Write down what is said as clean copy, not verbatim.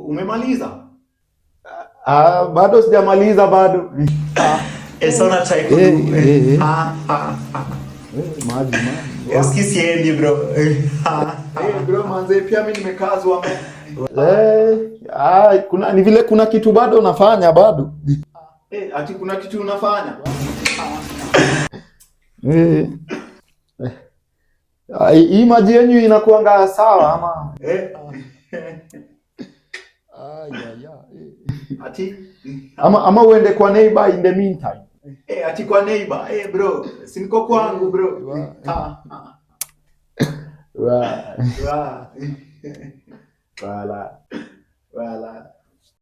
Umemaliza? Bado sijamaliza bado. Esa una try kudu. Maji. Siendi bro. Bro manze, pia mimi nimekazwa. Kuna ni vile kuna kitu bado nafanya bado. Ati kuna kitu unafanya? Hii maji yenyu inakuanga sawa ama? Ati ama uende kwa neighbor in the meantime. Ati kwa neighbor. Bro, si niko kwangu bro. Wala.